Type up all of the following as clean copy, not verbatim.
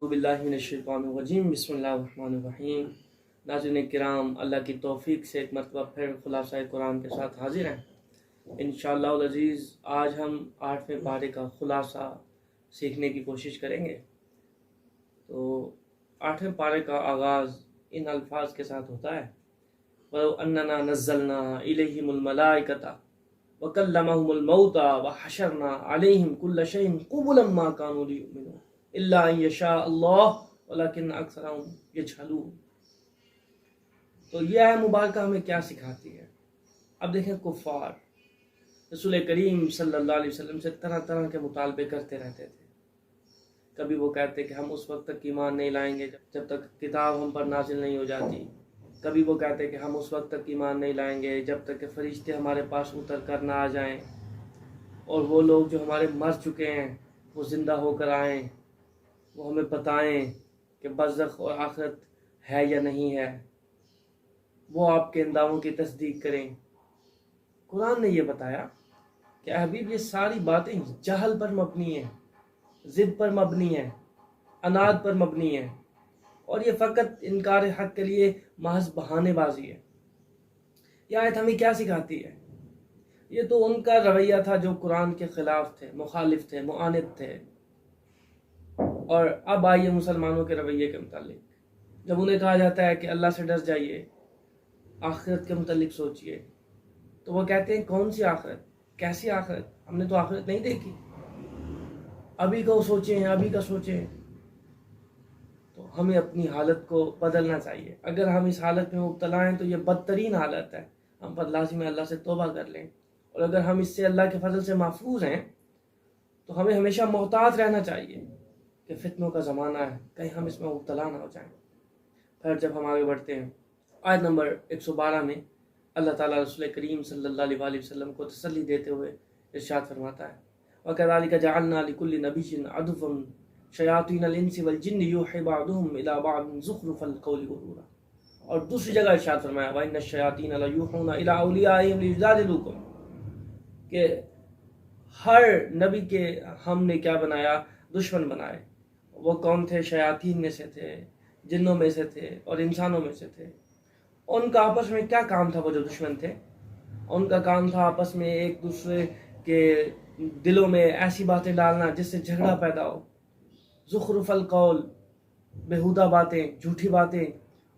باللہ من الشیطان الرجیم بسم اللہ الرحمن الرحیم۔ ناظرین کرام، اللہ کی توفیق سے ایک مرتبہ پھر خلاصہ قرآن کے ساتھ حاضر ہیں انشاءاللہ العزیز۔ آج ہم 8ویں پارے کا خلاصہ سیکھنے کی کوشش کریں گے۔ تو 8ویں پارے کا آغاز ان الفاظ کے ساتھ ہوتا ہے، وَلَوْ أَنَّنَا نَزَّلْنَا إِلَيْهِمُ الْمَلَائِكَةَ وَكَلَّمَهُمُ الْمَوْتَى وَحَشَرْنَا عَلَيْهِمْ كُلَّ شَيْءٍ قُبُلًا مَا كَانُوا لِيُؤْمِنُوا إِلَّا أَن يَشَاءَ اللَّهُ وَلَكِنَّ أَكْثَرَهُمْ يَجْهَلُونَ۔ تو یہ آیت مبارکہ ہمیں کیا سکھاتی ہے؟ اب دیکھیں، کفار رسول کریم صلی اللہ علیہ وسلم سے طرح طرح کے مطالبے کرتے رہتے تھے۔ کبھی وہ کہتے کہ ہم اس وقت تک ایمان نہیں لائیں گے جب تک کتاب ہم پر نازل نہیں ہو جاتی۔ کبھی وہ کہتے کہ ہم اس وقت تک ایمان نہیں لائیں گے جب تک کہ فرشتے ہمارے پاس اتر کر نہ آ جائیں، اور وہ لوگ جو ہمارے مر چکے ہیں وہ زندہ ہو کر آئیں، وہ ہمیں بتائیں کہ برزخ اور آخرت ہے یا نہیں ہے، وہ آپ کے ان دعووں کی تصدیق کریں۔ قرآن نے یہ بتایا کہ اے حبیب، یہ ساری باتیں جہل پر مبنی ہیں، ضد پر مبنی ہیں، عناد پر مبنی ہیں، اور یہ فقط انکار حق کے لیے محض بہانے بازی ہے۔ یہ آیت ہمیں کیا سکھاتی ہے؟ یہ تو ان کا رویہ تھا جو قرآن کے خلاف تھے، مخالف تھے، معاند تھے۔ اور اب آئیے مسلمانوں کے رویے کے متعلق۔ جب انہیں کہا جاتا ہے کہ اللہ سے ڈر جائیے، آخرت کے متعلق سوچئے، تو وہ کہتے ہیں کون سی آخرت؟ کیسی آخرت؟ ہم نے تو آخرت نہیں دیکھی، ابھی کا سوچیں، ابھی کا سوچیں۔ تو ہمیں اپنی حالت کو بدلنا چاہیے۔ اگر ہم اس حالت میں مبتلا ہیں تو یہ بدترین حالت ہے، ہم پر لازم ہے اللہ سے توبہ کر لیں۔ اور اگر ہم اس سے اللہ کے فضل سے محفوظ ہیں تو ہمیں ہمیشہ محتاط رہنا چاہیے کہ فتنوں کا زمانہ ہے، کہیں ہم اس میں مبتلا نہ ہو جائیں۔ پھر جب ہم آگے بڑھتے ہیں، آیت نمبر 112 میں اللہ تعالیٰ رسول کریم صلی اللہ علیہ وسلم کو تسلی دیتے ہوئے ارشاد فرماتا ہے، وَكَذَلِكَ جَعَلْنَا لِكُلِّ نَبِيٍّ عَدُوًّا شَيَاطِينَ الْإِنسِ وَالْجِنِّ يُوحِي بَعْضُهُمْ إِلَىٰ بَعْضٍ زُخْرُفَ الْقَوْلِ غُرُورًا۔ اور دوسری جگہ ارشاد فرمایا، وَإِنَّ الشَّيَاطِينَ لَيُوحُونَ إِلَىٰ أَوْلِيَائِهِمْ لِيُجَادِلُوكُمْ، کہ ہر نبی کے ہم نے کیا بنایا؟ دشمن بنائے۔ وہ کون تھے؟ شیاطین میں سے تھے، جنوں میں سے تھے، اور انسانوں میں سے تھے۔ ان کا آپس میں کیا کام تھا؟ وہ جو دشمن تھے، ان کا کام تھا آپس میں ایک دوسرے کے دلوں میں ایسی باتیں ڈالنا جس سے جھگڑا پیدا ہو، زخرف القول، بےہودہ باتیں، جھوٹی باتیں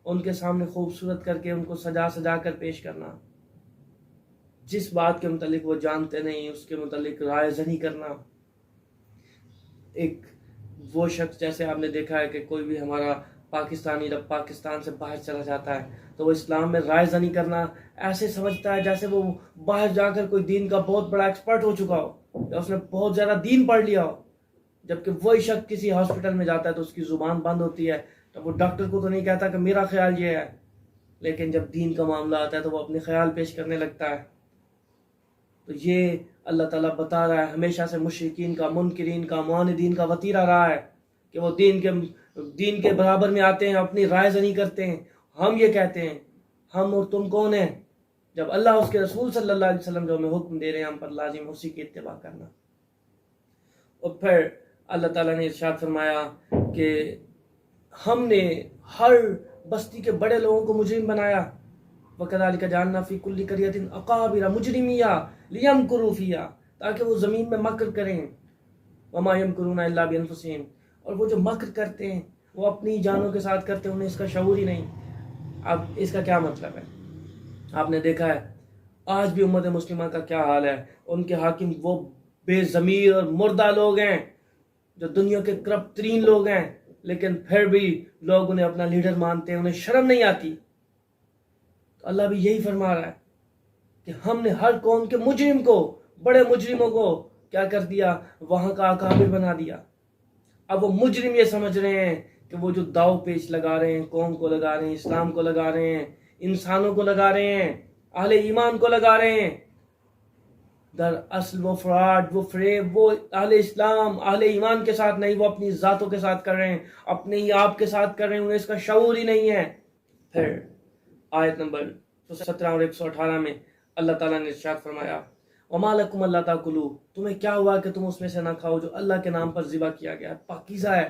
ان کے سامنے خوبصورت کر کے ان کو سجا سجا کر پیش کرنا، جس بات کے متعلق وہ جانتے نہیں اس کے متعلق رائے زنی کرنا۔ ایک وہ شخص، جیسے آپ نے دیکھا ہے کہ کوئی بھی ہمارا پاکستانی جب پاکستان سے باہر چلا جاتا ہے تو وہ اسلام میں رائے زنی کرنا ایسے سمجھتا ہے جیسے وہ باہر جا کر کوئی دین کا بہت بڑا ایکسپرٹ ہو چکا ہو، یا اس نے بہت زیادہ دین پڑھ لیا ہو۔ جبکہ وہی شخص کسی ہاسپٹل میں جاتا ہے تو اس کی زبان بند ہوتی ہے، تو وہ ڈاکٹر کو تو نہیں کہتا کہ میرا خیال یہ ہے، لیکن جب دین کا معاملہ آتا ہے تو وہ اپنے خیال پیش کرنے لگتا ہے۔ تو یہ اللہ تعالیٰ بتا رہا ہے، ہمیشہ سے مشرکین کا، منکرین کا، معاندین کا وتیرہ رہا ہے کہ وہ دین کے برابر میں آتے ہیں، اپنی رائے زنی کرتے ہیں۔ ہم یہ کہتے ہیں، ہم اور تم کون ہیں، جب اللہ اس کے رسول صلی اللہ علیہ وسلم جو ہمیں حکم دے رہے ہیں ہم پر لازم اسی کی اتباع کرنا۔ اور پھر اللہ تعالیٰ نے ارشاد فرمایا کہ ہم نے ہر بستی کے بڑے لوگوں کو مجرم بنایا، وَكَذَلِكَ جَعَلْنَا فِي كُلِّ قَرْيَةٍ أَكَابِرَ مُجْرِمِينَ لِيَمْكُرُوا فِيهَا، تاکہ وہ زمین میں مکر کریں۔ وَمَا يَمْكُرُونَ إِلَّا بِأَنفُسِهِمْ، اور وہ جو مکر کرتے ہیں وہ اپنی جانوں کے ساتھ کرتے ہیں، انہیں اس کا شعور ہی نہیں۔ اب اس کا کیا مطلب ہے؟ آپ نے دیکھا ہے آج بھی امت مسلمہ کا کیا حال ہے، ان کے حاکم وہ بے ضمیر اور مردہ لوگ ہیں جو دنیا کے کرپٹ ترین لوگ ہیں، لیکن پھر بھی لوگ انہیں اپنا لیڈر مانتے ہیں، انہیں شرم نہیں آتی۔ تو اللہ بھی یہی فرما رہا ہے کہ ہم نے ہر قوم کے مجرم کو، بڑے مجرموں کو کیا کر دیا؟ وہاں کا اکابر بنا دیا۔ اب وہ مجرم یہ سمجھ رہے ہیں کہ وہ جو داؤ پیچ لگا رہے ہیں، قوم کو لگا رہے ہیں، اسلام کو لگا رہے ہیں، انسانوں کو لگا رہے ہیں، اہل ایمان کو لگا رہے ہیں، در اصل وہ فراڈ، وہ فریب، وہ اہل اسلام، اہل ایمان کے ساتھ نہیں، وہ اپنی ذاتوں کے ساتھ کر رہے ہیں، اپنے ہی آپ کے ساتھ کر رہے ہیں، انہیں اس کا شعور ہی نہیں ہے۔ پھر آیت نمبر 17 اور 118 میں اللہ تعالیٰ نے ارشاد فرمایا، وَمَا لَكُمْ أَلَّا تَأْكُلُوا، تمہیں کیا ہوا کہ تم اس میں سے نہ کھاؤ جو اللہ کے نام پر ذبح کیا گیا، پاکیزہ ہے۔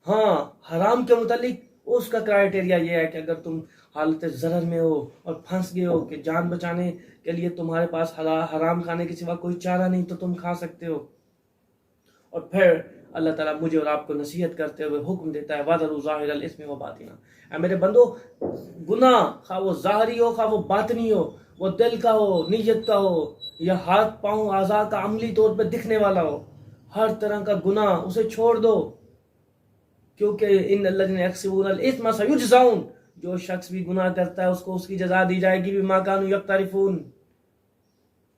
ہاں حرام کے متعلق اس کا کرائٹیریا یہ ہے کہ اگر تم حالت ضرر میں ہو اور پھنس گئے ہو کہ جان بچانے کے لیے تمہارے پاس حرام کھانے کے سوا کوئی چارہ نہیں تو تم کھا سکتے ہو. اور پھر اللہ تعالیٰ مجھے اور آپ کو نصیحت کرتے ہوئے حکم دیتا ہے وَذَرُوا ظَاهِرَ الْإِثْمِ وَبَاطِنَهُ. اے میرے بندو، گناہ خواہ وہ ظاہری ہو خواہ وہ باطنی ہو، وہ دل کا ہو، نیت کا ہو، یا ہاتھ پاؤں اعضاء کا عملی طور پہ دکھنے والا ہو، ہر طرح کا گناہ اسے چھوڑ دو، کیونکہ ان الذین یکسبون الاثم سیجزون، جو شخص بھی گناہ کرتا ہے اس کو اس کی جزا دی جائے گی بما کانوا یقترفون.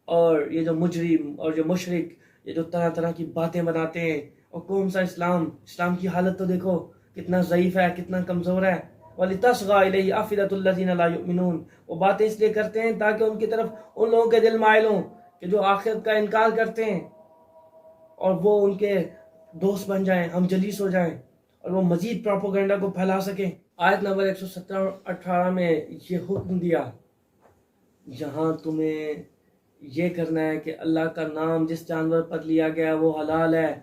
اور یہ جو مجرم اور جو مشرک یہ جو طرح طرح کی باتیں بناتے ہیں، اور کون سا اسلام کی حالت تو دیکھو کتنا ضعیف ہے، کتنا کمزور ہے. وَلِتَصْغَى إِلَيْهِ أَفْئِدَةُ الَّذِينَ لَا يُؤْمِنُونَ. وہ باتیں اس لیے کرتے ہیں تاکہ ان کی طرف ان لوگوں کے دل مائل ہوں کہ جو آخرت کا انکار کرتے ہیں، اور وہ ان کے دوست بن جائیں، ہم جلیس ہو جائیں، اور وہ مزید پروپیگنڈا کو پھیلا سکیں. آیت نمبر 117 اور 18 میں یہ حکم دیا، جہاں تمہیں یہ کرنا ہے کہ اللہ کا نام جس جانور پر لیا گیا وہ حلال ہے،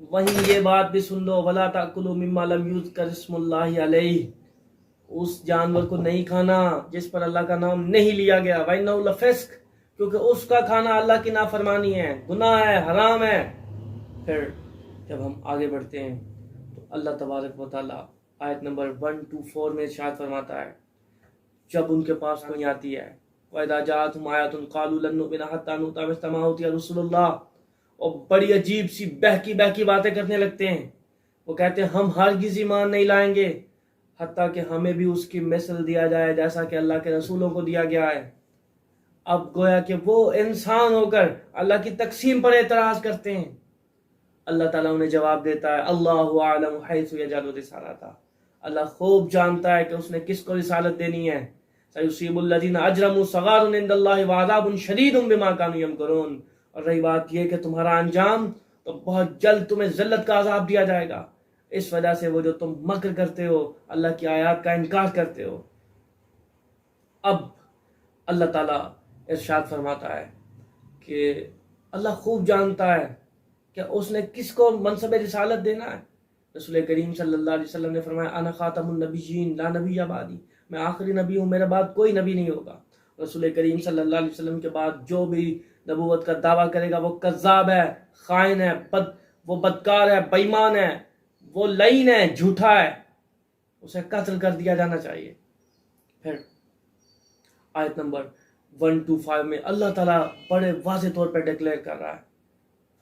وہیں یہ بات بھی سن لو وَلَا تَأْكُلُوا مِمَّا لَمْ يُذْكَرِ اسْمُ اللَّهِ عَلَيْهِ. اس جانور کو نہیں کھانا جس پر اللہ کا نام نہیں لیا گیا. وَإِنَّهُ لَفِسْقٌ، کیونکہ اس کا کھانا اللہ کی نافرمانی ہے، گناہ ہے، حرام ہے. پھر جب ہم آگے بڑھتے ہیں تو اللہ تبارک و تعالیٰ آیت نمبر 124 میں ارشاد فرماتا ہے، جب ان کے پاس کوئی آتی ہے وَإِذَا جَاءَتْهُمْ آيَةٌ قَالُوا لَن نُؤْمِنَ حَتَّىٰ نُؤْتَىٰ مِثْلَ مَا أُوتِيَ رُسُلُ اللَّهِ. اور بڑی عجیب سی بہکی باتیں کرنے لگتے ہیں. وہ کہتے ہیں ہم ہرگز ایمان نہیں لائیں گے حتیٰ کہ ہمیں بھی اس کی مثل دیا جائے جیسا کہ اللہ کے رسولوں کو دیا گیا ہے. اب گویا کہ وہ انسان ہو کر اللہ کی تقسیم پر اعتراض کرتے ہیں. اللہ تعالیٰ انہیں جواب دیتا ہے اللہ اعلم حیث یجعل رسالتہ. اللہ خوب جانتا ہے کہ اس نے کس کو رسالت دینی ہے. سیصیب الذین اجرموا صغار عند اللہ وعذاب شدید بما کانوا یمکرون. اور رہی بات یہ کہ تمہارا انجام تو بہت جلد تمہیں ذلت کا عذاب دیا جائے گا اس وجہ سے وہ جو تم مکر کرتے ہو، اللہ کی آیات کا انکار کرتے ہو. اب اللہ تعالیٰ ارشاد فرماتا ہے کہ اللہ خوب جانتا ہے کہ اس نے کس کو منصب رسالت دینا ہے. رسول کریم صلی اللہ علیہ وسلم نے فرمایا انا خاتم النبیین لا نبی بعدی، میں آخری نبی ہوں، میرے بعد کوئی نبی نہیں ہوگا. رسول کریم صلی اللہ علیہ وسلم کے بعد جو بھی نبوت کا دعویٰ کرے گا وہ کذاب ہے، خائن ہے، وہ بدکار ہے، بے ایمان ہے، وہ لعین ہے، جھوٹا ہے، اسے قتل کر دیا جانا چاہیے. پھر آیت نمبر 125 میں اللہ تعالیٰ بڑے واضح طور پر ڈکلیئر کر رہا ہے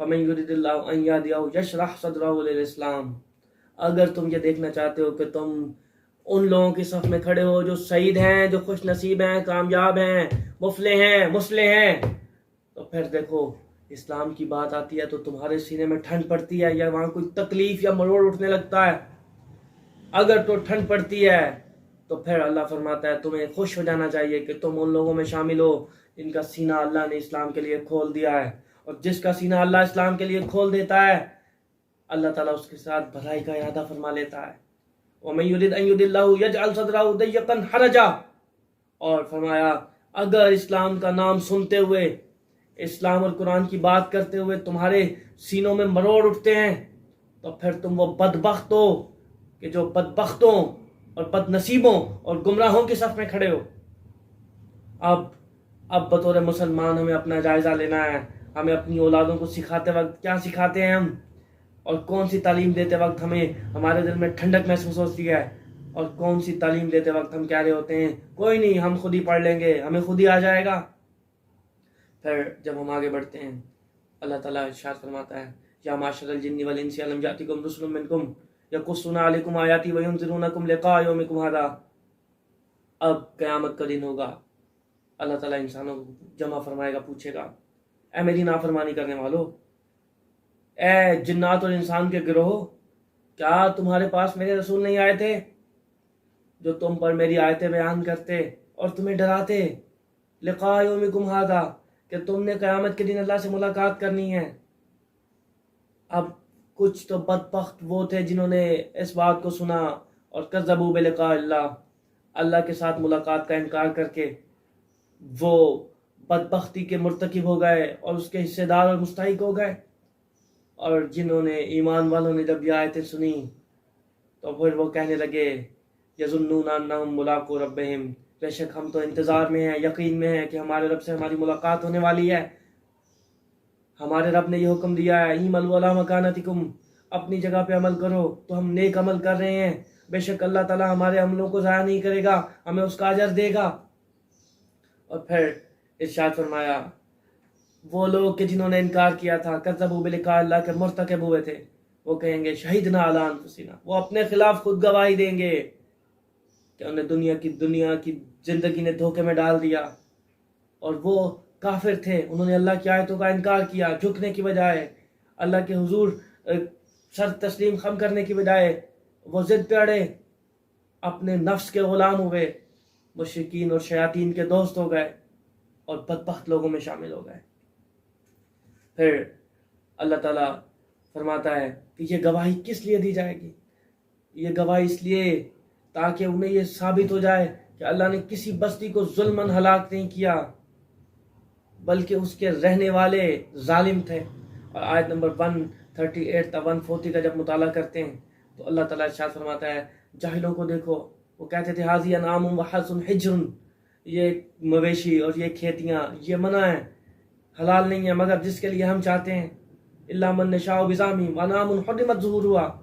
فَمَن يُرِدِ اللَّهُ أَن يَهْدِيَهُ يَشْرَحْ صَدْرَهُ لِلْإِسْلَامِ. اگر تم یہ دیکھنا چاہتے ہو کہ تم ان لوگوں کی صف میں کھڑے ہو جو سعید ہیں، جو خوش نصیب ہیں، کامیاب ہیں، مفلح ہیں، مصلح ہیں، تو پھر دیکھو اسلام کی بات آتی ہے تو تمہارے سینے میں ٹھنڈ پڑتی ہے یا وہاں کوئی تکلیف یا مروڑ اٹھنے لگتا ہے؟ اگر تو ٹھنڈ پڑتی ہے تو پھر اللہ فرماتا ہے تمہیں خوش ہو جانا چاہیے کہ تم ان لوگوں میں شامل ہو جن کا سینہ اللہ نے اسلام کے لیے کھول دیا ہے. اور جس کا سینہ اللہ اسلام کے لیے کھول دیتا ہے اللہ تعالیٰ اس کے ساتھ بھلائی کا ارادہ فرما لیتا ہے. وَمَن يُرِدْ أَن يُضِلَّهُ يَجْعَلْ صَدْرَهُ ضَيِّقًا حَرَجًا. اور فرمایا اگر اسلام کا نام سنتے ہوئے، اسلام اور قرآن کی بات کرتے ہوئے تمہارے سینوں میں مروڑ اٹھتے ہیں تو پھر تم وہ بدبخت ہو کہ جو بدبختوں اور بد نصیبوں اور گمراہوں کی صف میں کھڑے ہو. اب بطور مسلمان ہمیں اپنا جائزہ لینا ہے. ہمیں اپنی اولادوں کو سکھاتے وقت کیا سکھاتے ہیں ہم، اور کون سی تعلیم دیتے وقت ہمارے دل میں ٹھنڈک محسوس ہوتی ہے، اور کون سی تعلیم دیتے وقت ہم کہہ رہے ہوتے ہیں کوئی نہیں ہم خود ہی پڑھ لیں گے، ہمیں خود ہی آ جائے گا. پھر جب ہم آگے بڑھتے ہیں اللہ تعالیٰ ارشاد فرماتا ہے یا معشر الجن والانس الم یاتکم رسل منکم یقصون علیکم آیاتی وینذرونکم لقاء یومکم ھذا. اب قیامت کا دن ہوگا، اللہ تعالیٰ انسانوں کو جمع فرمائے گا، پوچھے گا اے میری نافرمانی کرنے والو، اے جنات اور انسان کے گروہ، کیا تمہارے پاس میرے رسول نہیں آئے تھے جو تم پر میری آیتیں بیان کرتے اور تمہیں ڈراتے لقاء یومکم ھذا کہ تم نے قیامت کے دن اللہ سے ملاقات کرنی ہے. اب کچھ تو بدبخت وہ تھے جنہوں نے اس بات کو سنا اور کذبوا بلقاء اللہ، اللہ کے ساتھ ملاقات کا انکار کر کے وہ بدبختی کے مرتکب ہو گئے اور اس کے حصے دار اور مستحق ہو گئے. اور جنہوں نے ایمان والوں نے جب یہ آیتیں سنی تو پھر وہ کہنے لگے یظنون انہم ملاقو ربہم، بے شک ہم تو انتظار میں ہیں، یقین میں ہیں کہ ہمارے رب سے ہماری ملاقات ہونے والی ہے۔ ہمارے رب نے یہ حکم دیا ہے اعملوا علی مکانتکم، اپنی جگہ پہ عمل کرو، تو ہم نیک عمل کر رہے ہیں، بے شک اللہ تعالیٰ ہمارے عملوں کو ضائع نہیں کرے گا، ہمیں اس کا اجر دے گا۔ اور پھر ارشاد فرمایا وہ لوگ کہ جنہوں نے انکار کیا تھا، کذبوا بلقاء اللہ کے مرتکب ہوئے تھے، وہ کہیں گے شہیدنا علی انفسنا، وہ اپنے خلاف خود گواہی دیں گے کہ انہیں دنیا کی زندگی نے دھوکے میں ڈال دیا، اور وہ کافر تھے، انہوں نے اللہ کی آیتوں کا انکار کیا، جھکنے کی بجائے اللہ کے حضور سر تسلیم خم کرنے کی بجائے وہ ضد پہ اڑے، اپنے نفس کے غلام ہوئے، مشرکین اور شیاطین کے دوست ہو گئے اور بدبخت لوگوں میں شامل ہو گئے۔ پھر اللہ تعالیٰ فرماتا ہے کہ یہ گواہی کس لیے دی جائے گی؟ یہ گواہی اس لیے تاکہ انہیں یہ ثابت ہو جائے کہ اللہ نے کسی بستی کو ظلماً ہلاک نہیں کیا، بلکہ اس کے رہنے والے ظالم تھے۔ اور آیت نمبر 138 تا 140 کا جب مطالعہ کرتے ہیں تو اللہ تعالیٰ ارشاد فرماتا ہے جاہلوں کو دیکھو، وہ کہتے تھے حاضی انعام و حرث حجر، یہ مویشی اور یہ کھیتیاں یہ منع ہیں، حلال نہیں ہے مگر جس کے لیے ہم چاہتے ہیں، الا من نشاء بزعمی وانعام حرمت ظہورها۔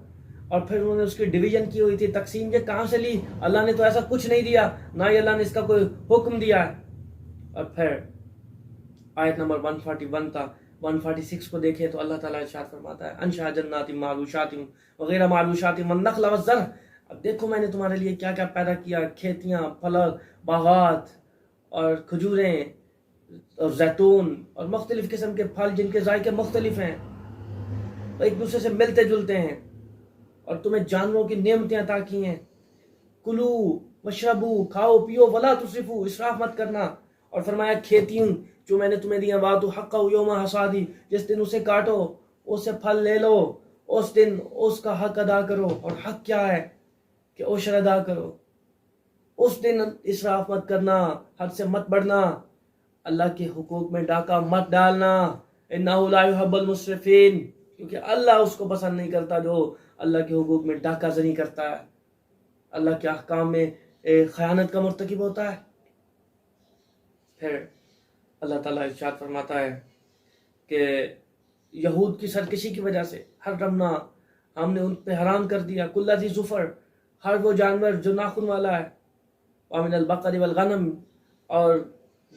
اور پھر انہوں نے اس کی ڈویژن کی ہوئی تھی، تقسیم یہ کہاں سے لی؟ اللہ نے تو ایسا کچھ نہیں دیا، نہ ہی اللہ نے اس کا کوئی حکم دیا ہے۔ اور پھر آیت نمبر 141 تا 146 کو دیکھیں تو اللہ تعالیٰ ارشاد فرماتا ہے انشاء جنات معروشات وغیرہ معروشات والنخل والزرع، اب دیکھو میں نے تمہارے لیے کیا کیا پیدا کیا، کھیتیاں، پھل، باغات اور کھجوریں اور زیتون اور مختلف قسم کے پھل جن کے ذائقے مختلف ہیں، ایک دوسرے سے ملتے جلتے ہیں، اور تمہیں جانوروں کی نعمتیں عطا کی ہیں، کلو وشربو، کھاؤ پیو، ولا تصرفو، اسراف مت کرنا۔ اور فرمایا کھیتیوں جو میں نے تمہیں دیا واتو حقہ یوم حصادی، جس دن اسے کاٹو اس سے پھل لے لو، اس دن اس کا حق ادا کرو، اور حق کیا ہے کہ عشر ادا کرو، اس دن اسراف مت کرنا، حد سے مت بڑھنا، اللہ کے حقوق میں ڈاکہ مت ڈالنا، انہ لا یحب المسرفین، کیونکہ اللہ اس کو پسند نہیں کرتا جو اللہ کے حقوق میں ڈاکہ زنی کرتا ہے، اللہ کے احکام میں خیانت کا مرتکب ہوتا ہے۔ پھر اللہ تعالیٰ ارشاد فرماتا ہے کہ یہود کی سرکشی کی وجہ سے حرمنا، ہم نے ان پہ حرام کر دیا کل ذی ظفر، ہر وہ جانور جو ناخن والا ہے، ومن البقر والغنم، اور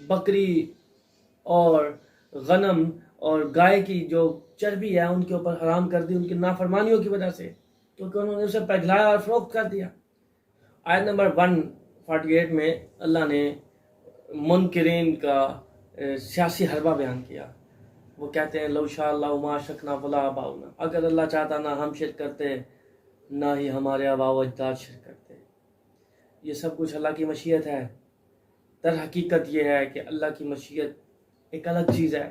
بکری اور غنم اور گائے کی جو چربی ہے ان کے اوپر حرام کر دی ان کی نافرمانیوں کی وجہ سے، کیونکہ انہوں نے اسے پگھلایا اور فروخت کر دیا۔ آیت نمبر 148 میں اللہ نے منکرین کا سیاسی حربہ بیان کیا۔ وہ کہتے ہیں لو شاء اللہ ما اشرکنا ولا آباؤنا، اگر اللہ چاہتا نہ ہم شرک کرتے نہ ہی ہمارے آباء و اجداد شرک کرتے۔ یہ سب کچھ اللہ کی مشیت ہے۔ در حقیقت یہ ہے کہ اللہ کی مشیت ایک الگ چیز ہے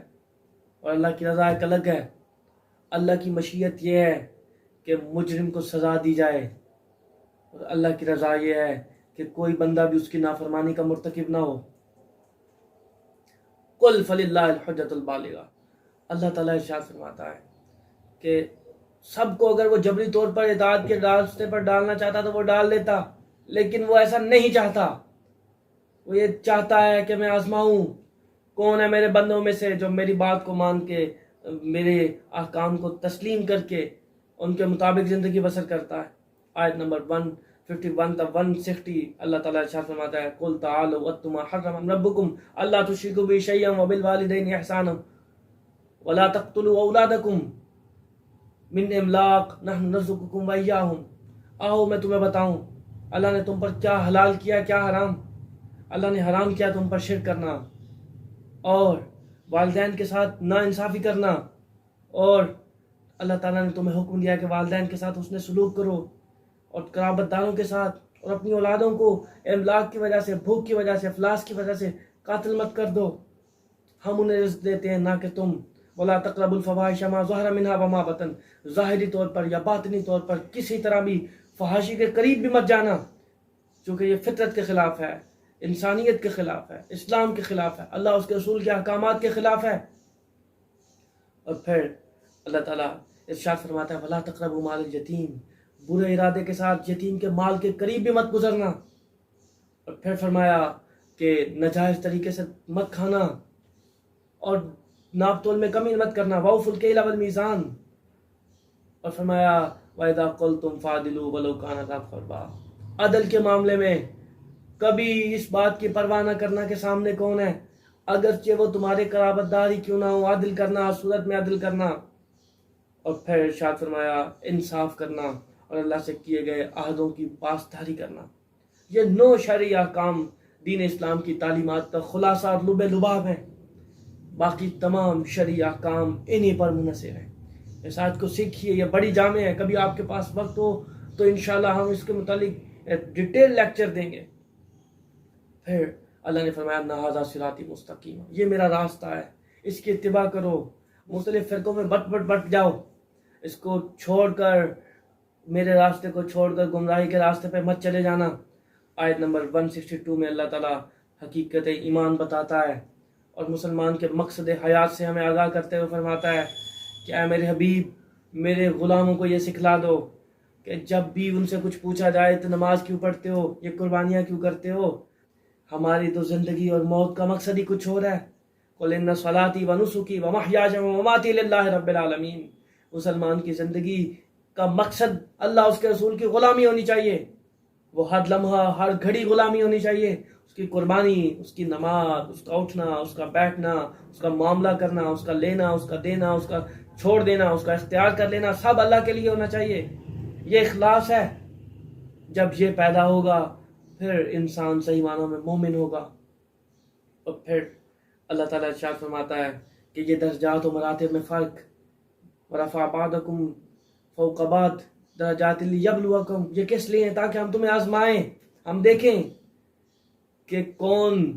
اور اللہ کی رضا ایک الگ ہے۔ اللہ کی مشیت یہ ہے کہ مجرم کو سزا دی جائے، اور اللہ کی رضا یہ ہے کہ کوئی بندہ بھی اس کی نافرمانی کا مرتکب نہ ہو۔ قل فللہ الحجۃ البالغہ، اللہ تعالیٰ ارشاد فرماتا ہے کہ سب کو اگر وہ جبری طور پر اطاعت کے راستے پر ڈالنا چاہتا تو وہ ڈال دیتا، لیکن وہ ایسا نہیں چاہتا۔ وہ یہ چاہتا ہے کہ میں آزماؤں کون ہے میرے بندوں میں سے جو میری بات کو مان کے میرے احکام کو تسلیم کر کے ان کے مطابق زندگی بسر کرتا ہے۔ آیت نمبر 151 تا 160 اللہ تعالیٰ ارشاد فرماتا ہے قل تعالوا اتل ما حرم ربکم الا تشرکوا به شیئا وبالوالدین احسانا ولا تقتلوا اولادکم من املاق نحن نرزقکم وایاہم۔ آؤ میں تمہیں بتاؤں اللہ نے تم پر کیا حلال کیا کیا حرام۔ اللہ نے حرام کیا تم پر شرک کرنا اور والدین کے ساتھ ناانصافی کرنا، اور اللہ تعالیٰ نے تمہیں حکم دیا کہ والدین کے ساتھ حسن سلوک کرو، اور قرابت داروں کے ساتھ، اور اپنی اولادوں کو املاک کی وجہ سے، بھوک کی وجہ سے، افلاس کی وجہ سے قاتل مت کر دو، ہم انہیں رزق دیتے ہیں نہ کہ تم۔ ولا تقربوا الفواحش ما ظهر منها وما بطن، ظاہری طور پر یا باطنی طور پر کسی طرح بھی فحاشی کے قریب بھی مت جانا، چونکہ یہ فطرت کے خلاف ہے، انسانیت کے خلاف ہے، اسلام کے خلاف ہے، اللہ اس کے رسول کے احکامات کے خلاف ہے۔ اور پھر اللہ تعالیٰ ارشاد فرماتا ہے ولا تقربوا مال الیتیم، برے ارادے کے ساتھ یتیم کے مال کے قریب بھی مت گزرنا، اور پھر فرمایا کہ ناجائز طریقے سے مت کھانا، اور ناپ تول میں کمی مت کرنا، وَأَوْفُوا الْكَيْلَ وَالْمِيزَانَ، اور فرمایا وَإِذَا قُلْتُمْ فَاعْدِلُوا وَلَوْ كَانَ ذَا قُرْبَىٰ، عدل کے معاملے میں کبھی اس بات کی پرواہ نہ کرنا کہ سامنے کون ہے، اگرچہ وہ تمہارے قرابت دار ہی کیوں نہ ہو، عدل کرنا، صورت میں عدل کرنا، اور پھر ارشاد فرمایا انصاف کرنا اور اللہ سے کیے گئے عہدوں کی پاسداری کرنا۔ یہ 9 شرعی احکام دین اسلام کی تعلیمات کا خلاصہ اور لب لباب ہے، باقی تمام شرعی احکام انہی پر منحصر ہیں۔ اس آیت کو سیکھیے، یہ بڑی جامع ہے، کبھی آپ کے پاس وقت ہو تو انشاءاللہ ہم اس کے متعلق ڈیٹیل لیکچر دیں گے۔ پھر اللہ نے فرمایا ان ھذا صراطی مستقیم، یہ میرا راستہ ہے، اس کی اتباع کرو، مختلف فرقوں میں بٹ جاؤ، اس کو چھوڑ کر، میرے راستے کو چھوڑ کر گمراہی کے راستے پہ مت چلے جانا۔ آیت نمبر 162 میں اللہ تعالیٰ حقیقت ایمان بتاتا ہے اور مسلمان کے مقصد حیات سے ہمیں آگاہ کرتے ہوئے فرماتا ہے کہ اے میرے حبیب، میرے غلاموں کو یہ سکھلا دو کہ جب بھی ان سے کچھ پوچھا جائے تو نماز کیوں پڑھتے ہو، یہ قربانیاں کیوں کرتے ہو، ہماری تو زندگی اور موت کا مقصد ہی کچھ اور ہے۔ قُلْ إِنَّ صَلَاتِي وَنُسُكِي وَمَحْيَايَ وَمَمَاتِي لِلَّهِ رَبِّ الْعَالَمِينَ، مسلمان کی زندگی کا مقصد اللہ اس کے رسول کی غلامی ہونی چاہیے، وہ ہر لمحہ ہر گھڑی غلامی ہونی چاہیے، اس کی قربانی، اس کی نماز، اس کا اٹھنا، اس کا بیٹھنا، اس کا معاملہ کرنا، اس کا لینا، اس کا دینا، اس کا چھوڑ دینا، اس کا اختیار کر لینا، سب اللہ کے لیے ہونا چاہیے۔ یہ اخلاص ہے۔ جب یہ پیدا ہوگا پھر انسان صحیح معنوں میں مومن ہوگا۔ اور پھر اللہ تعالیٰ ارشاد فرماتا ہے کہ یہ درجات و مراتب میں فرق، وَرَفَعَ بَعْضَكُمْ فَوْقَ بَعْضٍ درجات لِيَبْلُوَكُمْ، یہ کس لیے ہے؟ تاکہ ہم تمہیں آزمائیں، ہم دیکھیں کہ کون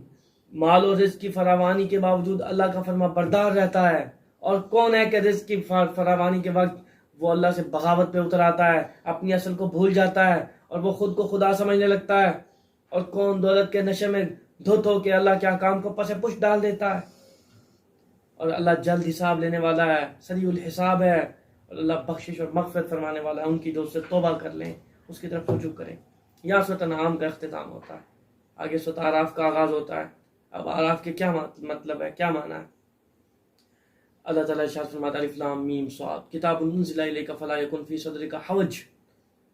مال و رزق کی فراوانی کے باوجود اللہ کا فرما بردار رہتا ہے، اور کون ہے کہ رزق کی فراوانی کے وقت وہ اللہ سے بغاوت پہ اتر آتا ہے، اپنی اصل کو بھول جاتا ہے اور وہ خود کو خدا سمجھنے لگتا ہے، اور کون دولت کے نشے میں دھت ہو کے اللہ کے احکام کو پس پش ڈال دیتا ہے۔ اور اللہ جلد حساب لینے والا ہے، سریع الحساب ہے، اور اللہ بخشش اور مغفرت فرمانے والا ہے، ان کی جو اس سے توبہ کر لیں، اس کی طرف رجوع کریں۔ یہاں سورۃ انعام کا اختتام ہوتا ہے، آگے سورۃ اعراف کا آغاز ہوتا ہے۔ اب اعراف کے کیا مطلب ہے، کیا معنی ہے؟ اللہ تعالیٰ ارشاد فرماتا ہے الف لام میم صاد کتاب انزل الیک فلا یکن فی صدرک حرج،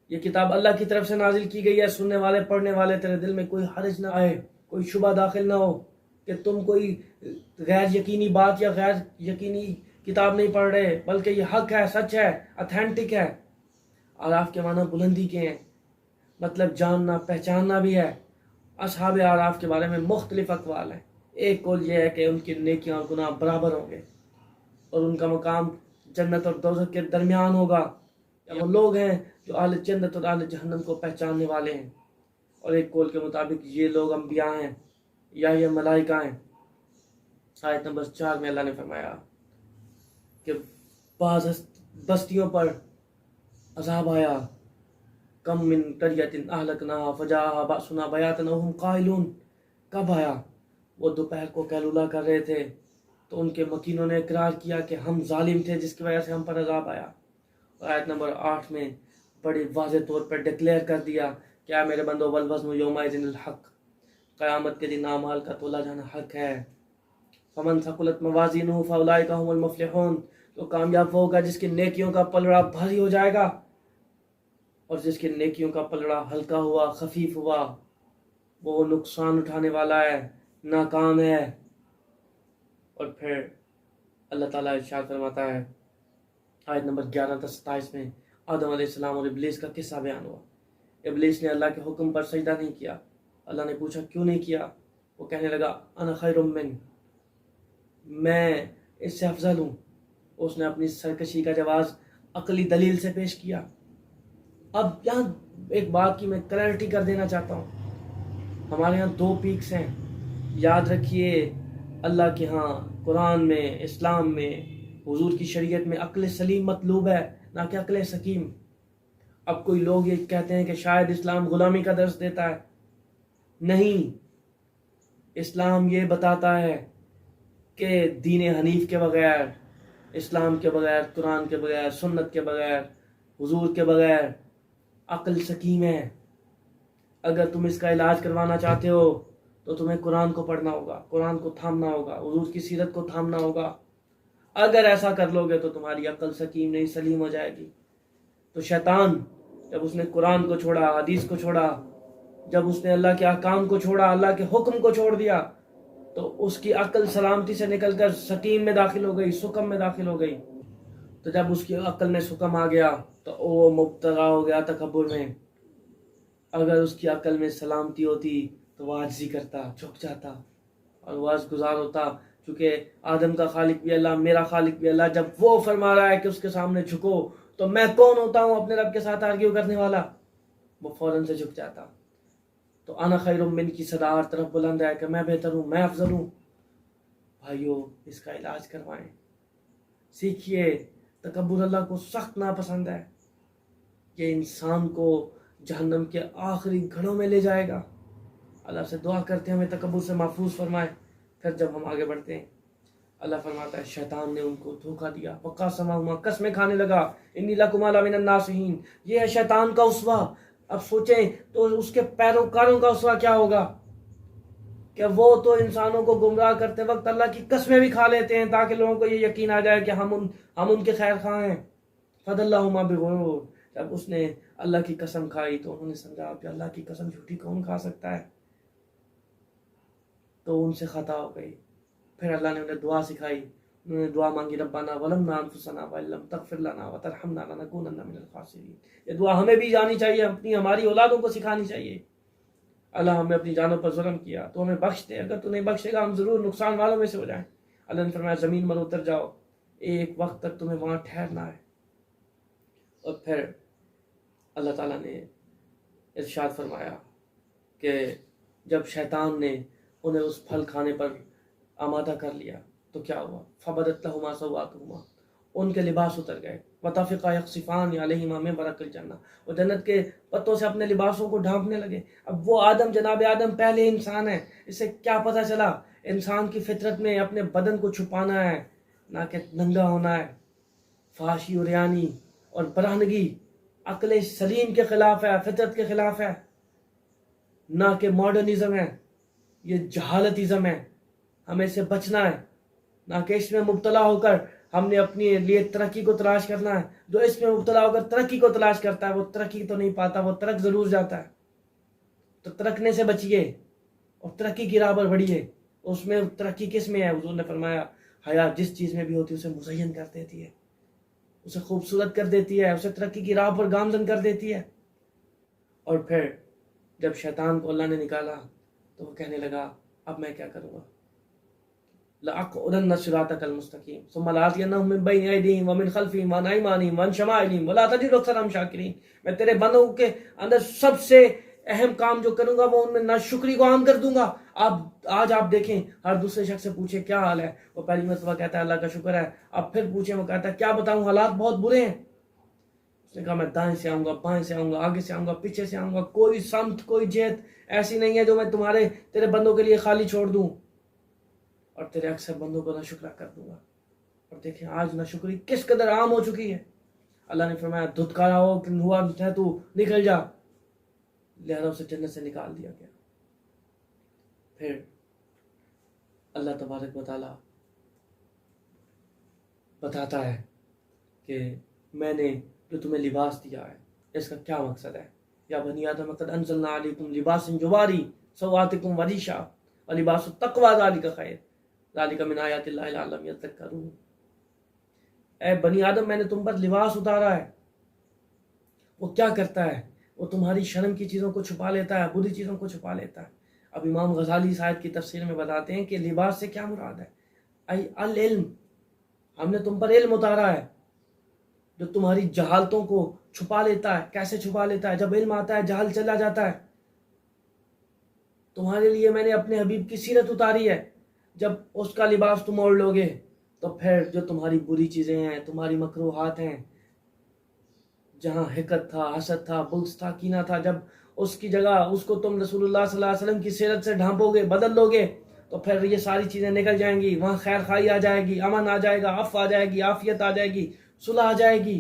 یہ کتاب اللہ کی طرف سے نازل کی گئی ہے، سننے والے پڑھنے والے تیرے دل میں کوئی حرج نہ آئے، کوئی شبہ داخل نہ ہو کہ تم کوئی غیر یقینی بات یا غیر یقینی کتاب نہیں پڑھ رہے، بلکہ یہ حق ہے، سچ ہے، اتھینٹک ہے۔ اعراف کے معنی بلندی کے ہیں، مطلب جاننا پہچاننا بھی ہے۔ اصحاب اعراف کے بارے میں مختلف اقوال ہیں۔ ایک قول یہ ہے کہ ان کی نیکیاں اور گناہ برابر ہوں گے اور ان کا مقام جنت اور دوزخ کے درمیان ہوگا، وہ لوگ ہیں جو اہل جنت اور اہل جہنم کو پہچاننے والے ہیں۔ اور ایک قول کے مطابق یہ لوگ انبیاء ہیں یا یہ ملائکہ ہیں۔ آیت نمبر 4 میں اللہ نے فرمایا کہ بعض بستیوں پر عذاب آیا، کم من قریۃ اہلکناھا فجاءھا بأسنا بیاتا وھم قائلون، کب آیا؟ وہ دوپہر کو قیلولہ کر رہے تھے تو ان کے مکینوں نے اقرار کیا کہ ہم ظالم تھے، جس کی وجہ سے ہم پر عذاب آیا۔ اور آیت نمبر 8 میں بڑی واضح طور پر ڈکلیئر کر دیا کہ اے میرے بندو والوزن یومئذ الحق، قیامت کے دن اعمال کا تولا جانا حق ہے۔ فمن ثقلت موازینہ فاولئک ھم المفلحون، تو کامیاب ہوگا جس کی نیکیوں کا پلڑا بھاری ہو جائے گا، اور جس کی نیکیوں کا پلڑا ہلکا ہوا، خفیف ہوا، وہ نقصان اٹھانے والا ہے، ناکام ہے۔ اور پھر اللہ تعالیٰ ارشاد فرماتا ہے آیت نمبر 11 تا 27 میں آدم علیہ السلام اور ابلیس کا قصہ بیان ہوا۔ ابلیس نے اللہ کے حکم پر سجدہ نہیں کیا۔ اللہ نے پوچھا کیوں نہیں کیا؟ وہ کہنے لگا انا خیر من، میں اس سے افضل ہوں۔ اس نے اپنی سرکشی کا جواز عقلی دلیل سے پیش کیا۔ اب یہاں ایک بات کی میں کلیئرٹی کر دینا چاہتا ہوں، ہمارے یہاں 2 پیکس ہیں، یاد رکھیے۔ اللہ کے ہاں قرآن میں، اسلام میں، حضور کی شریعت میں عقل سلیم مطلوب ہے، نہ کہ عقل سقیم۔ اب کوئی لوگ یہ کہتے ہیں کہ شاید اسلام غلامی کا درس دیتا ہے، نہیں، اسلام یہ بتاتا ہے کہ دین حنیف کے بغیر، اسلام کے بغیر، قرآن کے بغیر، سنت کے بغیر، حضور کے بغیر عقل سکیم ہے. اگر تم اس کا علاج کروانا چاہتے ہو تو تمہیں قرآن کو پڑھنا ہوگا, قرآن کو تھامنا ہوگا, حضور کی سیرت کو تھامنا ہوگا. اگر ایسا کر لو گے تو تمہاری عقل سکیم نہیں سلیم ہو جائے گی. تو شیطان جب اس نے قرآن کو چھوڑا, حدیث کو چھوڑا, جب اس نے اللہ کے احکام کو چھوڑا, اللہ کے حکم کو چھوڑ دیا, تو اس کی عقل سلامتی سے نکل کر سکیم میں داخل ہو گئی, سکم میں داخل ہو گئی. تو جب اس کی عقل میں سکم آ گیا تو وہ مبتلا ہو گیا تکبر میں. اگر اس کی عقل میں سلامتی ہوتی تو وہ عاجزی کرتا, جھک جاتا اور واز گزار ہوتا. چونکہ آدم کا خالق بھی اللہ, میرا خالق بھی اللہ, جب وہ فرما رہا ہے کہ اس کے سامنے جھکو تو میں کون ہوتا ہوں اپنے رب کے ساتھ آرگیو کرنے والا. وہ فوراً سے جھک جاتا. تو انا خیر من کی صدا ہر طرف بلند ہے کہ میں بہتر ہوں, میں افضل ہوں. بھائیو, اس کا علاج کروائیں, سیکھیے. تکبر اللہ کو سخت ناپسند ہے. یہ انسان کو جہنم کے آخری گھڑوں میں لے جائے گا. اللہ سے دعا کرتے ہیں ہمیں تکبر سے محفوظ فرمائے. پھر جب ہم آگے بڑھتے ہیں, اللہ فرماتا ہے شیطان نے ان کو دھوکہ دیا. وقاسمہما, قسمیں کھانے لگا, انی لکما لمن الناصحین. یہ ہے شیطان کا اسوہ. اب سوچیں تو اس کے پیروکاروں کا اسوہ کیا ہوگا کہ وہ تو انسانوں کو گمراہ کرتے وقت اللہ کی قسمیں بھی کھا لیتے ہیں تاکہ لوگوں کو یہ یقین آ جائے کہ ہم ان کے خیر خواہ ہیں. فضلہما بغرور. جب اس نے اللہ کی قسم کھائی تو انہوں نے سمجھا کہ اللہ کی قسم جھوٹی کون کھا سکتا ہے, تو ان سے خطا ہو گئی. پھر اللہ نے انہیں دعا سکھائی. انہوں نے دعا مانگی, ربنا ظلمنا انفسنا وان لم تغفر لنا وترحمنا لنکونن من الخاسرین. یہ دعا ہمیں بھی جانی چاہیے, ہماری اولادوں کو سکھانی چاہیے. اللہ ہم نے اپنی جانوں پر ظلم کیا تو ہمیں بخش دے, اگر تو نہیں بخشے گا ہم ضرور نقصان والوں میں سے ہو جائیں. اللہ نے فرمایا زمین پر اتر جاؤ, ایک وقت تک تمہیں وہاں ٹھہرنا ہے. اور پھر اللہ تعالیٰ نے ارشاد فرمایا کہ جب شیطان نے انہیں اس پھل کھانے پر آمادہ کر لیا تو کیا ہوا, فبدت لہما سوآتہما, ان کے لباس اتر گئے. وطفقا یخصفان علیہما من ورق الجنہ, وہ جنت کے پتوں سے اپنے لباسوں کو ڈھانپنے لگے. اب وہ آدم, جناب آدم پہلے انسان ہے, اسے کیا پتہ چلا انسان کی فطرت میں اپنے بدن کو چھپانا ہے, نہ کہ ننگا ہونا ہے. فحاشی و ریانی اور برہنگی عقل سلیم کے خلاف ہے, فطرت کے خلاف ہے, نہ کہ ماڈرنزم ہے. یہ جہالتزم ہے, ہمیں اسے بچنا ہے. نہ کہ اس میں مبتلا ہو کر ہم نے اپنے لیے ترقی کو تلاش کرنا ہے. جو اس میں مبتلا ہو کر ترقی کو تلاش کرتا ہے وہ ترقی تو نہیں پاتا, وہ ترک ضرور جاتا ہے. تو ترکنے سے بچیے اور ترقی کی راہ پر بڑھیے. اس میں ترقی کس میں ہے؟ حضور نے فرمایا حیا جس چیز میں بھی ہوتی ہے اسے مزین کر دیتی ہے, اسے خوبصورت کر دیتی ہے, اسے ترقی کی راہ پر گامزن کر دیتی ہے. اور پھر جب شیطان کو اللہ نے نکالا تو وہ کہنے لگا اب میں کیا کروں گا, لَأَقْعُدَنَّ صِرَاطَكَ الْمُسْتَقِيمَ ثُمَّ لَآتِيَنَّهُم مِّن بَيْنِ أَيْدِيهِمْ وَمِنْ خَلْفِهِمْ وَعَنْ أَيْمَانِهِمْ وَعَنْ شَمَائِلِهِمْ وَلَا تَجِدُ أَكْثَرَهُمْ شَاكِرِينَ. میں تیرے بندوں کے اندر سب سے اہم کام جو کروں گا وہ ان میں ناشکری کو عام کر دوں گا. آج آپ دیکھیں ہر دوسرے شخص سے پوچھیں کیا حال ہے, وہ پہلی مرتبہ کہتا ہے اللہ کا شکر ہے. اب پھر پوچھیں, وہ کہتا ہے کیا بتاؤں حالات بہت برے ہیں. اس نے کہا میں دائیں سے آؤں گا, بائیں سے آؤں گا, آگے سے آؤں گا, پیچھے سے آؤں گا, کوئی سمت کوئی جہت ایسی نہیں ہے جو میں تیرے بندوں کے لیے خالی چھوڑ دوں, اور تیرے اکثر بندوں کو ناشکرا کر دوں گا. اور دیکھیں آج ناشکری کس قدر عام ہو چکی ہے. اللہ نے فرمایا دھتکارا ہوا ہے تو نکل جا, لہذا اسے جنت سے نکال دیا گیا. پھر اللہ تبارک و تعالی بتاتا ہے کہ میں نے جو تمہیں لباس دیا ہے اس کا کیا مقصد ہے. یا بنی آدم قد انزلنا علیکم لباس جواری سوآتکم وریشا ولباس التقوی ذالک خیر ذالک من آیات اللہ لعلہم یذکرون. اے بنی آدم میں نے تم پر لباس اتارا ہے. وہ کیا کرتا ہے؟ وہ تمہاری شرم کی چیزوں کو چھپا لیتا ہے, بری چیزوں کو چھپا لیتا ہے. اب امام غزالی اس آیت کی تفسیر میں بتاتے ہیں کہ لباس سے کیا مراد ہے. ای العلم, ہم نے تم پر علم اتارا ہے جو تمہاری جہالتوں کو چھپا لیتا ہے. کیسے چھپا لیتا ہے؟ جب علم آتا ہے جہل چلا جاتا ہے. تمہارے لیے میں نے اپنے حبیب کی سیرت اتاری ہے. جب اس کا لباس تم اوڑھ لو گے تو پھر جو تمہاری بری چیزیں ہیں, تمہاری مکروہات ہیں, جہاں حقد تھا, حسد تھا, بغض تھا, کینہ تھا, جب اس کی جگہ اس کو تم رسول اللہ صلی اللہ علیہ وسلم کی سیرت سے ڈھانپو گے, بدل لو گے, تو پھر یہ ساری چیزیں نکل جائیں گی. وہاں خیر خواہی آ جائے گی, امن آ جائے گا, عفو آ جائے گی, عافیت آ جائے گی, صلح آ جائے گی.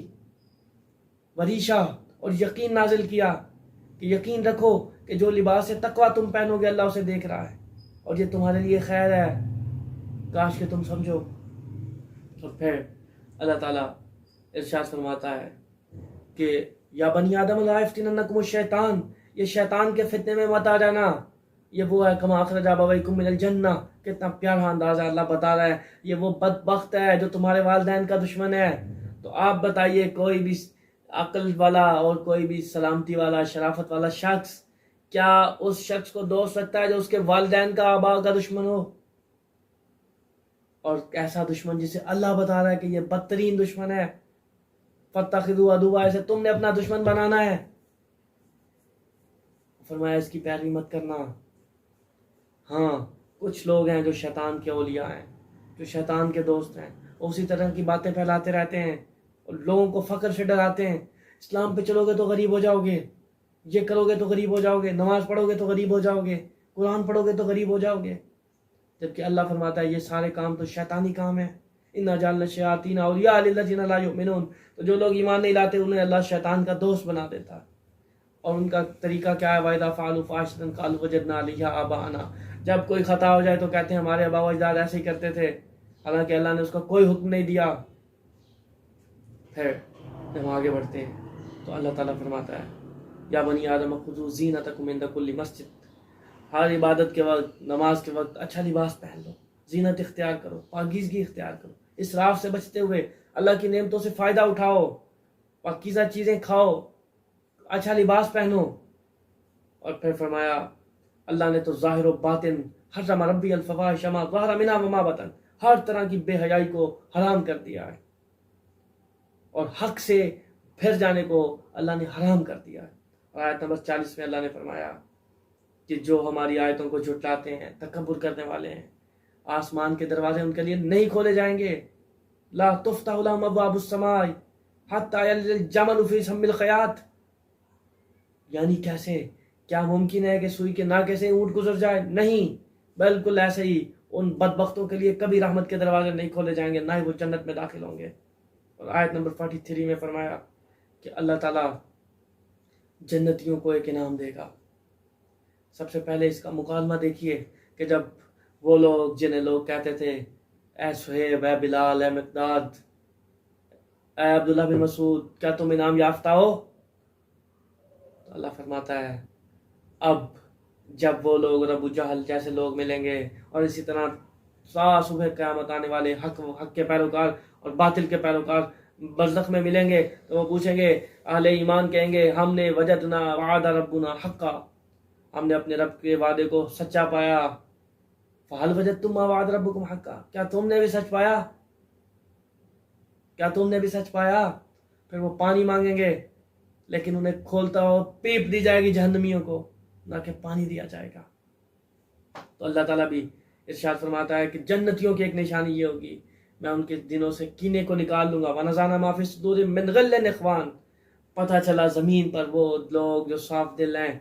وریشہ, اور یقین نازل کیا کہ یقین رکھو کہ جو لباس تقوی تم پہنو گے اللہ اسے دیکھ رہا ہے اور یہ تمہارے لیے خیر ہے، کاش کہ تم سمجھو۔ اور پھر اللہ تعالیٰ ارشاد فرماتا ہے کہ یا بنی آدم لا یفتننکم الشیطان، یہ شیطان کے فتنے میں مت آ جانا۔ یہ وہ ہے کما اخرج ابویکم من الجنہ، کتنا پیارا انداز ہے، اللہ بتا رہا ہے یہ وہ بدبخت ہے جو تمہارے والدین کا دشمن ہے۔ تو آپ بتائیے کوئی بھی عقل والا اور کوئی بھی سلامتی والا شرافت والا شخص کیا اس شخص کو دوست رکھتا ہے جو اس کے والدین کا آبا کا دشمن ہو؟ اور ایسا دشمن جسے اللہ بتا رہا ہے کہ یہ بدترین دشمن ہے، فَاتَّخِذُوا عَدُوًّا، اسے تم نے اپنا دشمن بنانا ہے۔ فرمایا اس کی پیروی مت کرنا۔ ہاں کچھ لوگ ہیں جو شیطان کے اولیاء ہیں، جو شیطان کے دوست ہیں، اسی طرح کی باتیں پھیلاتے رہتے ہیں اور لوگوں کو فقر سے ڈراتے ہیں۔ اسلام پہ چلو گے تو غریب ہو جاؤ گے، یہ کرو گے تو غریب ہو جاؤ گے، نماز پڑھو گے تو غریب ہو جاؤ گے، قرآن پڑھو گے تو غریب ہو جاؤ گے، جبکہ اللہ فرماتا ہے یہ سارے کام تو شیطانی کام ہیں۔ اِنَّا جَعَلْنَا الشَّيَاطِينَ أَوْلِيَاءَ لِلَّذِينَ لَا يُؤْمِنُونَ، تو جو لوگ ایمان نہیں لاتے انہیں اللہ شیطان کا دوست بنا دیتا ہے۔ اور ان کا طریقہ کیا ہے؟ وَإِذَا فَعَلُوا فَاحِشَةً قَالُوا وَجَدْنَا عَلَيْهَا آبَاءَنَا، جب کوئی خطا ہو جائے تو کہتے ہیں ہمارے آبا و اجداد ایسے ہی کرتے تھے، حالانکہ اللہ نے اس کا کوئی حکم نہیں دیا۔ پھر جب آگے بڑھتے ہیں تو اللہ تعالیٰ فرماتا ہے یا بنی آدم خذوا زینتکم عند کل مسجد، ہر عبادت کے وقت، نماز کے وقت اچھا لباس پہن لو، زینت اختیار کرو، پاکیزگی اختیار کرو، اسراف سے بچتے ہوئے اللہ کی نعمتوں سے فائدہ اٹھاؤ، پاکیزہ چیزیں کھاؤ، اچھا لباس پہنو۔ اور پھر فرمایا اللہ نے تو ظاہر و باطن حرم ربی الفواحش ما ظہر منہا وما بطن، ہر طرح کی بے حیائی کو حرام کر دیا ہے اور حق سے پھر جانے کو اللہ نے حرام کر دیا ہے۔ اور آیت نمبر 40 میں اللہ نے فرمایا کہ جو ہماری آیتوں کو جھٹلاتے ہیں، تکبر کرنے والے ہیں، آسمان کے دروازے ان کے لیے نہیں کھولے جائیں گے۔ لا تفتح لهم ابواب السماء حتى يلج الجمل في سم الخياط، یعنی کیسے؟ کیا ممکن ہے کہ سوئی کے ناکے سے اونٹ گزر جائے؟ نہیں، بالکل ایسے ہی ان بدبختوں کے لیے کبھی رحمت کے دروازے نہیں کھولے جائیں گے، نہ ہی وہ جنت میں داخل ہوں گے۔ اور آیت نمبر 43 میں فرمایا کہ اللہ تعالیٰ جنتیوں کو ایک انعام دے گا۔ سب سے پہلے اس کا مکالمہ دیکھیے کہ جب وہ لوگ جنہیں لوگ کہتے تھے اے صہیب، اے بلال، اے مقداد، اے عبداللہ بن مسعود، کیا تم انعام یافتہ ہو؟ تو اللہ فرماتا ہے اب جب وہ لوگ ابو جہل جیسے لوگ ملیں گے اور اسی طرح صبح قیامت آنے والے حق کے پیروکار اور باطل کے پیروکار برزخ میں ملیں گے تو وہ پوچھیں گے، اہل ایمان کہیں گے ہم نے وجدنا وعد ربنا حقا، ہم نے اپنے رب کے وعدے کو سچا پایا۔ فہل وجدتم ما وعد ربکم حقا، کیا تم نے بھی سچ پایا؟ کیا تم نے بھی سچ پایا؟ پھر وہ پانی مانگیں گے لیکن انہیں کھولتا ہو پیپ دی جائے گی جہنمیوں کو، نہ کہ پانی دیا جائے گا۔ تو اللہ تعالیٰ بھی ارشاد فرماتا ہے کہ جنتیوں کی ایک نشانی یہ ہوگی میں ان کے دنوں سے کینے کو نکال لوں گا۔ وَنَزَعْنَا مَا فِي صُدُورِهِم مِّن غِلٍّ إِخْوَانٍ، پتہ چلا زمین پر وہ لوگ جو صاف دل ہیں،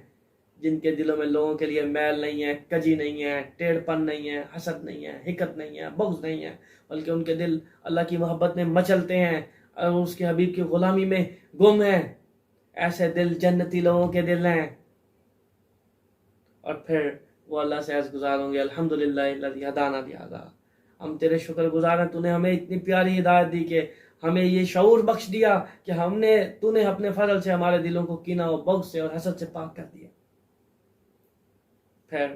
جن کے دلوں میں لوگوں کے لیے میل نہیں ہے، کجی نہیں ہے، ٹیڑھ پن نہیں ہے، حسد نہیں ہے، حقد نہیں ہے، بغض نہیں ہے، بلکہ ان کے دل اللہ کی محبت میں مچلتے ہیں اور اس کے حبیب کی غلامی میں گم ہیں، ایسے دل جنتی لوگوں کے دل ہیں۔ اور پھر وہ اللہ سے عرض گزار ہوں گے الحمدللہ الذی ہدانا لہذا، ہم تیرے شکر گزار ہیں، تو نے ہمیں اتنی پیاری ہدایت دی کہ ہمیں یہ شعور بخش دیا کہ تو نے اپنے فضل سے ہمارے دلوں کو کینہ و بغض سے اور حسد سے پاک کر دیا۔ پھر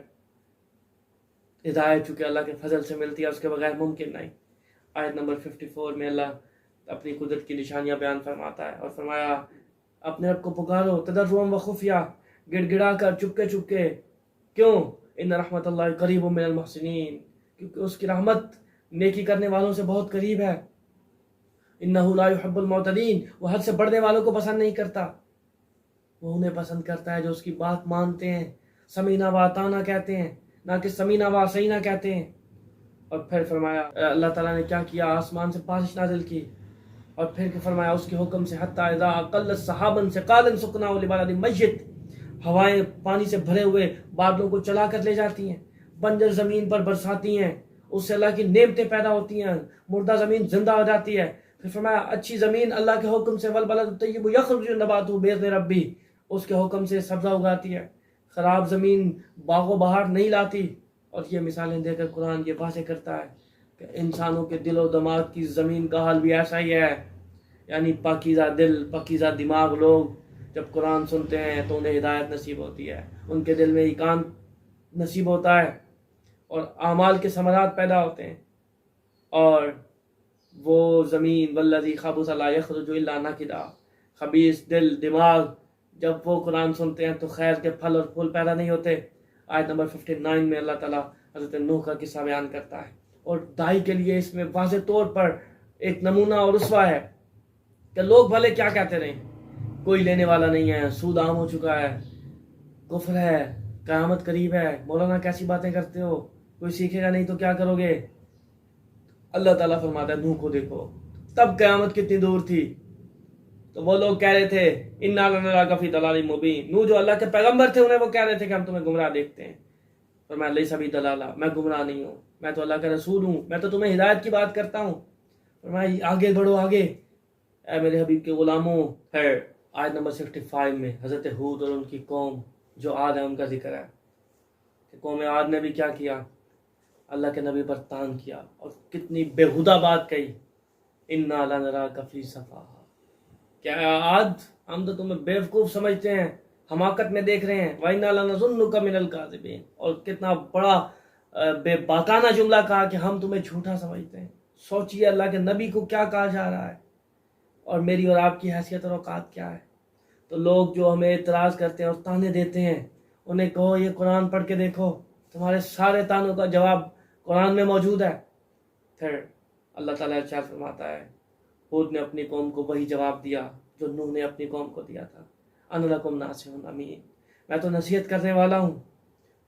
ہدایت چونکہ اللہ کے فضل سے ملتی ہے، اس کے بغیر ممکن نہیں۔ آیت نمبر 54 میں اللہ اپنی قدرت کی نشانیاں بیان فرماتا ہے اور فرمایا اپنے رب کو پکارو تضرعا و خفیہ، گڑ گڑا کر، چپکے چپکے۔ کیوں؟ ان رحمت اللہ قریب من المحسنین، کیونکہ اس کی رحمت نیکی کرنے والوں سے بہت قریب ہے۔ انہ لا يحب المعتدین، وہ حد سے بڑھنے والوں کو پسند نہیں کرتا، وہ انہیں پسند کرتا ہے جو اس کی بات مانتے ہیں، سمینا و اطعنا کہتے ہیں، نہ کہ سمینا و عصینا کہتے ہیں۔ اور پھر فرمایا اللہ تعالیٰ نے کیا کیا، آسمان سے بارش نازل کی اور پھر فرمایا اس کے حکم سے حتی اذا اقلت سحابا ثقالا سقناه لبلد میت، ہوائیں پانی سے بھرے ہوئے بادلوں کو چلا کر لے جاتی ہیں، بنجر زمین پر برساتی ہیں، اس سے اللہ کی نعمتیں پیدا ہوتی ہیں، مردہ زمین زندہ ہو جاتی ہے، پھر فرمایا اچھی زمین اللہ کے حکم سے والبلد الطیب یخرج نباتہ بإذن ربی، اس کے حکم سے سبزہ اگاتی ہے، خراب زمین باغ و بہار نہیں لاتی. اور یہ مثالیں دے کر قرآن یہ واضح کرتا ہے کہ انسانوں کے دل و دماغ کی زمین کا حال بھی ایسا ہی ہے. یعنی پاکیزہ دل پاکیزہ دماغ لوگ جب قرآن سنتے ہیں تو انہیں ہدایت نصیب ہوتی ہے، ان کے دل میں ایقان نصیب ہوتا ہے اور اعمال کے ثمرات پیدا ہوتے ہیں. اور وہ زمین والذی خبث لا یخرج الا نکدا، خبیث دل دماغ جب وہ قرآن سنتے ہیں تو خیر کے پھل اور پھول پیدا نہیں ہوتے. آیت نمبر 59 میں اللہ تعالیٰ حضرت نوح کا قصہ بیان کرتا ہے، اور دائی کے لیے اس میں واضح طور پر ایک نمونہ اور اسوہ ہے کہ لوگ بھلے کیا کہتے رہیں، کوئی لینے والا نہیں ہے، سود عام ہو چکا ہے، کفر ہے، قیامت قریب ہے، مولانا کیسی باتیں کرتے ہو، کوئی سیکھے گا نہیں تو کیا کرو گے. اللہ تعالیٰ فرماتا ہے نوح کو دیکھو تب قیامت کتنی دور تھی، تو وہ لوگ کہہ رہے تھے انا لنراک فی ضلال مبین. نوح جو اللہ کے پیغمبر تھے انہیں وہ کہہ رہے تھے کہ ہم تمہیں گمراہ دیکھتے ہیں. فرمایا لیس بی ضلالہ، میں گمراہ نہیں ہوں، میں تو اللہ کا رسول ہوں، میں تو تمہیں ہدایت کی بات کرتا ہوں. فرمایا آگے بڑھو آگے اے میرے حبیب کے غلاموں. پھر آیت نمبر 65 میں حضرت ہود اور ان کی قوم جو عاد ہے ان کا ذکر ہے کہ قوم عاد نے بھی کیا کیا، اللہ کے نبی پر طعن کیا اور کتنی بےہودہ بات کہی. انا لنراک فی سفاہہ، کیا عاد ہم تو تمہیں بیوقوف سمجھتے ہیں، حماقت میں دیکھ رہے ہیں. وَإِنَّا لَنَظُنُّكَ مِنَ الْكَاذِبِينَ، اور کتنا بڑا بے باکانہ جملہ کہا کہ ہم تمہیں جھوٹا سمجھتے ہیں. سوچئے اللہ کے نبی کو کیا کہا جا رہا ہے اور میری اور آپ کی حیثیت اور اوقات کیا ہے. تو لوگ جو ہمیں اعتراض کرتے ہیں اور تانے دیتے ہیں انہیں کہو یہ قرآن پڑھ کے دیکھو، تمہارے سارے تانوں کا جواب قرآن میں موجود ہے. پھر اللہ تعالیٰ ارشاد فرماتا ہے ہود نے اپنی قوم کو وہی جواب دیا جو نوح نے اپنی قوم کو دیا تھا، انا لکم ناصح امین، میں تو نصیحت کرنے والا ہوں.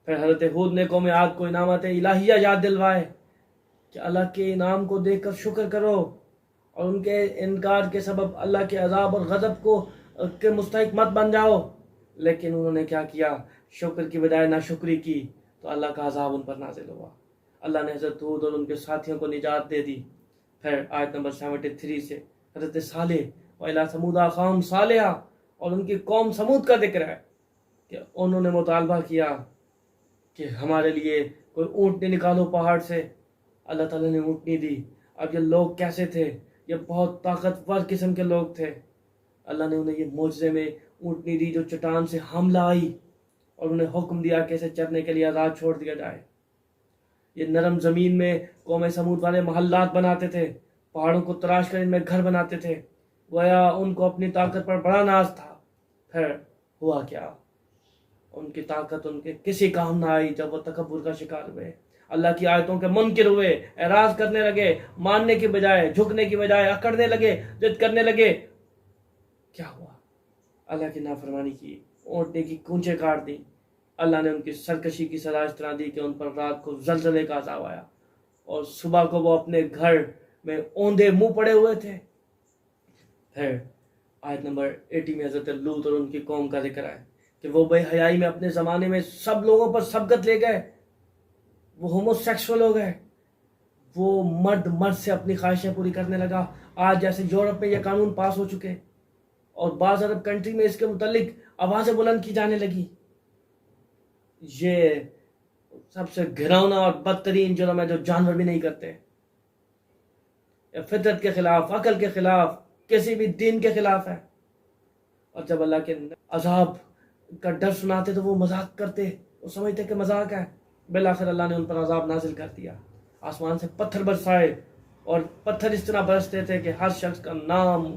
پھر حضرت ہود نے قوم عاد کو انعامات الہیہ یاد دلوائے کہ اللہ کے انعام کو دیکھ کر شکر کرو اور ان کے انکار کے سبب اللہ کے عذاب اور غضب کو کے مستحق مت بن جاؤ. لیکن انہوں نے کیا کیا، شکر کی بجائے ناشکری کی تو اللہ کا عذاب ان پر نازل ہوا. اللہ نے حضرت ہود اور ان کے ساتھیوں کو نجات دے دی. پھر آیت نمبر 73 سے حضرت صالح وَإِلَىٰ ثَمُودَ أَخَاهُمْ صَالِحًا، اور ان کی قوم سمود کا ذکر ہے کہ انہوں نے مطالبہ کیا کہ ہمارے لیے کوئی اونٹنی نکالو پہاڑ سے. اللہ تعالیٰ نے اونٹنی دی. اب یہ لوگ کیسے تھے، یہ بہت طاقتور قسم کے لوگ تھے. اللہ نے انہیں یہ معجزے میں اونٹنی دی جو چٹان سے حملہ آئی اور انہیں حکم دیا کہ اسے چرنے کے لیے آزاد چھوڑ دیا جائے. یہ نرم زمین میں قوم سمود والے محلات بناتے تھے، پہاڑوں کو تراش کر ان میں گھر بناتے تھے، گویا ان کو اپنی طاقت پر بڑا ناز تھا. پھر ہوا کیا، ان کی طاقت ان کے کسی کام نہ آئی جب وہ تکبر کا شکار ہوئے، اللہ کی آیتوں کے منکر ہوئے، اعراض کرنے لگے، ماننے کی بجائے جھکنے کی بجائے اکڑنے لگے، ضد کرنے لگے. کیا ہوا، اللہ کی نافرمانی کی، اونٹنے کی کونچیں کاٹ دی. اللہ نے ان کی سرکشی کی سزا اس طرح دی کہ ان پر رات کو زلزلے کا عذاب آیا اور صبح کو وہ اپنے گھر میں اوندے منہ پڑے ہوئے تھے. پھر آیت نمبر 80 میں حضرت لوط اور ان کی قوم کا ذکر ہے کہ وہ بے حیائی میں اپنے زمانے میں سب لوگوں پر سبقت لے گئے، وہ ہومو سیکسول ہو گئے، وہ مرد سے اپنی خواہشیں پوری کرنے لگا. آج جیسے یورپ میں یہ قانون پاس ہو چکے اور بعض عرب کنٹری میں اس کے متعلق آوازیں بلند کی جانے لگی. یہ سب سے گھناؤنا اور بدترین جرم ہے جو جانور بھی نہیں کرتے. فطرت کے خلاف، عقل کے خلاف، کسی بھی دین کے خلاف ہے. اور جب اللہ کے عذاب کا ڈر سناتے تو وہ مذاق کرتے، وہ سمجھتے کہ مذاق ہے. بالآخر اللہ نے ان پر عذاب نازل کر دیا، آسمان سے پتھر برسائے، اور پتھر اس طرح برستے تھے کہ ہر شخص کا نام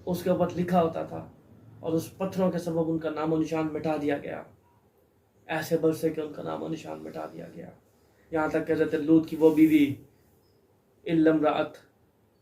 اس کے اوپر لکھا ہوتا تھا اور اس پتھروں کے سبب ان کا نام و نشان مٹا دیا گیا. ایسے برسے کہ ان کا نام و نشان مٹا دیا گیا. یہاں تک کہ حضرت لوط کی وہ بیوی الا امرأت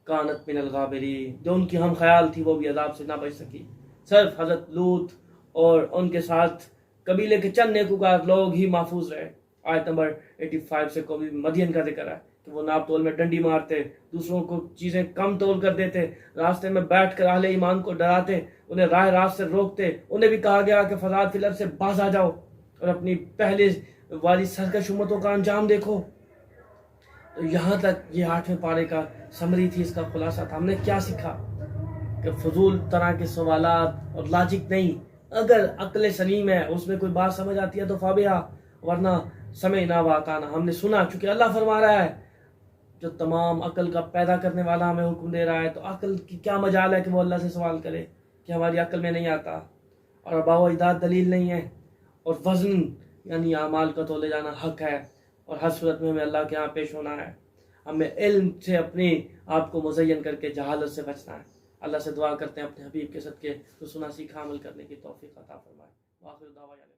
کانت من الغابرین، جو ان کی ہم خیال تھی، وہ بھی عذاب سے نہ بچ سکی. صرف حضرت لوط اور ان کے ساتھ قبیلے کے چند نیکوکار لوگ ہی محفوظ رہے. آیت نمبر 85 سے قوم مدین کا ذکر ہے کہ وہ ناپ تول میں ڈنڈی مارتے، دوسروں کو چیزیں کم تول کر دیتے، راستے میں بیٹھ کر اہل ایمان کو ڈراتے، انہیں راہ راست سے روکتے. انہیں بھی کہا گیا کہ فساد فی الارض سے باز آ جاؤ اور اپنی پہلے والی سرکش امتوں کا انجام دیکھو. تو یہاں تک یہ 8ویں پارے کا سمری تھی، اس کا خلاصہ تھا۔ ہم نے کیا سیکھا کہ فضول طرح کے سوالات اور لاجک نہیں، اگر عقل سلیم ہے اس میں کوئی بات سمجھ آتی ہے تو فابہا، ورنہ سمعنا واطعنا، ہم نے سنا، چونکہ اللہ فرما رہا ہے جو تمام عقل کا پیدا کرنے والا ہمیں حکم دے رہا ہے، تو عقل کی کیا مجال ہے کہ وہ اللہ سے سوال کرے کہ ہماری عقل میں نہیں آتا، اور آباء و اجداد دلیل نہیں ہے، اور وزن یعنی اعمال کا تولے جانا حق ہے، اور ہر صورت میں ہمیں اللہ کے ہاں پیش ہونا ہے۔ ہمیں علم سے اپنے آپ کو مزین کر کے جہالت سے بچنا ہے۔ اللہ سے دعا کرتے ہیں اپنے حبیب کے صدقے تو سنا سیکھا عمل کرنے کی توفیق عطا فرمائے۔ وآخر دعوانا